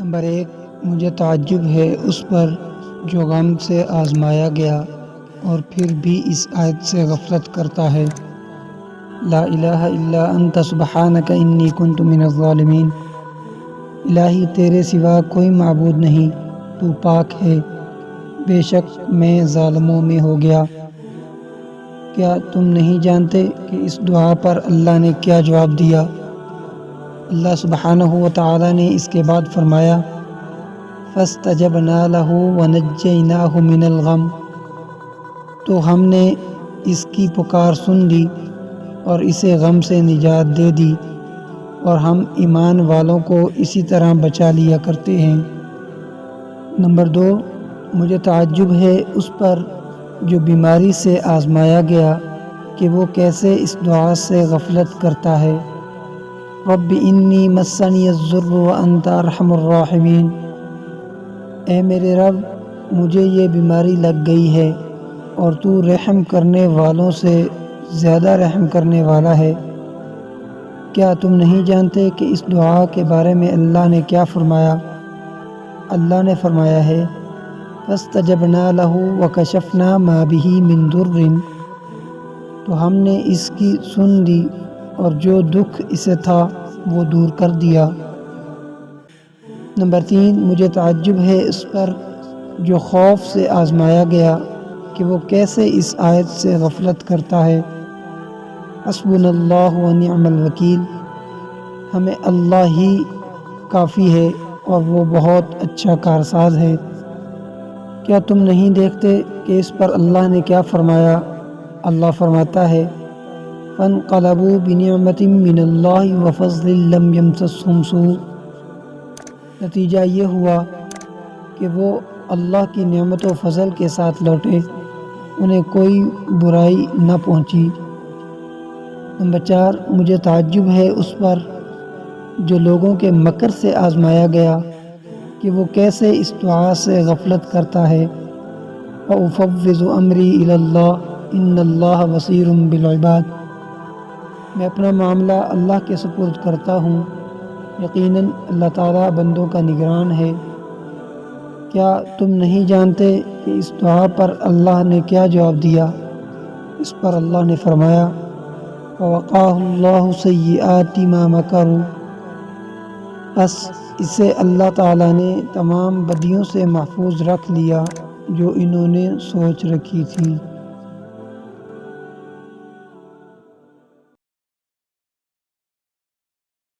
Number 1، مجھے تعجب ہے اس پر جو غم سے آزمایا گیا اور پھر بھی اس آیت سے غفلت کرتا ہے۔ لا الہ الا انت سبحانک انی کنت من الظالمین۔ الہی تیرے سوا کوئی معبود نہیں، تو پاک ہے، بے شک میں ظالموں میں ہو گیا۔ کیا تم نہیں جانتے کہ اس دعا پر اللہ نے کیا جواب دیا؟ اللہ سبحانہ و تعالی نے اس کے بعد فرمایا فَاسْتَجَبْنَا لَهُ وَنَجَّيْنَاهُ مِنَ الْغَمِّ، تو ہم نے اس کی پکار سن لی اور اسے غم سے نجات دے دی، اور ہم ایمان والوں کو اسی طرح بچا لیا کرتے ہیں۔ نمبر 2، مجھے تعجب ہے اس پر جو بیماری سے آزمایا گیا کہ وہ کیسے اس دعا سے غفلت کرتا ہے۔ رب انی مسنی الضر وانت ارحم الراحمین۔ اے میرے رب، مجھے یہ بیماری لگ گئی ہے اور تو رحم کرنے والوں سے زیادہ رحم کرنے والا ہے۔ کیا تم نہیں جانتے کہ اس دعا کے بارے میں اللہ نے کیا فرمایا؟ اللہ نے فرمایا ہے فَاسْتَجَبْنَا لَهُ وَكَشَفْنَا مَا بِهِ مِن ضُرٍّ، تو ہم نے اس کی سن لی اور جو دکھ اسے تھا وہ دور کر دیا۔ نمبر 3، مجھے تعجب ہے اس پر جو خوف سے آزمایا گیا کہ وہ کیسے اس آیت سے غفلت کرتا ہے۔ حسبنا اللہ ونعم الوکیل، ہمیں اللہ ہی کافی ہے اور وہ بہت اچھا کارساز ہے۔ کیا تم نہیں دیکھتے کہ اس پر اللہ نے کیا فرمایا؟ اللہ فرماتا ہے فَانْقَلَبُوا بِنِعْمَةٍ مِّنَ اللَّهِ وَفَضْلٍ لَّمْ يَمْسَسْهُمْ سُوءٌ، نتیجہ یہ ہوا کہ وہ اللہ کی نعمت و فضل کے ساتھ لوٹے، انہیں کوئی برائی نہ پہنچی۔ نمبر 4، مجھے تعجب ہے اس پر جو لوگوں کے مکر سے آزمایا گیا کہ وہ کیسے اس دعا سے غفلت کرتا ہے۔ وَأُفَوِّضُ أَمْرِي إِلَى اللَّهِ إِنَّ اللَّهَ بَصِيرٌ بِالْعِبَادِ، میں اپنا معاملہ اللہ کے سپرد کرتا ہوں، یقیناً اللہ تعالیٰ بندوں کا نگران ہے۔ کیا تم نہیں جانتے کہ اس دعا پر اللہ نے کیا جواب دیا؟ اس پر اللہ نے فرمایا فَوَقَاهُ اللَّهُ سَيِّئَاتِ مَا مَكَرُوا، بس اسے اللہ تعالیٰ نے تمام بدیوں سے محفوظ رکھ لیا جو انہوں نے سوچ رکھی تھی۔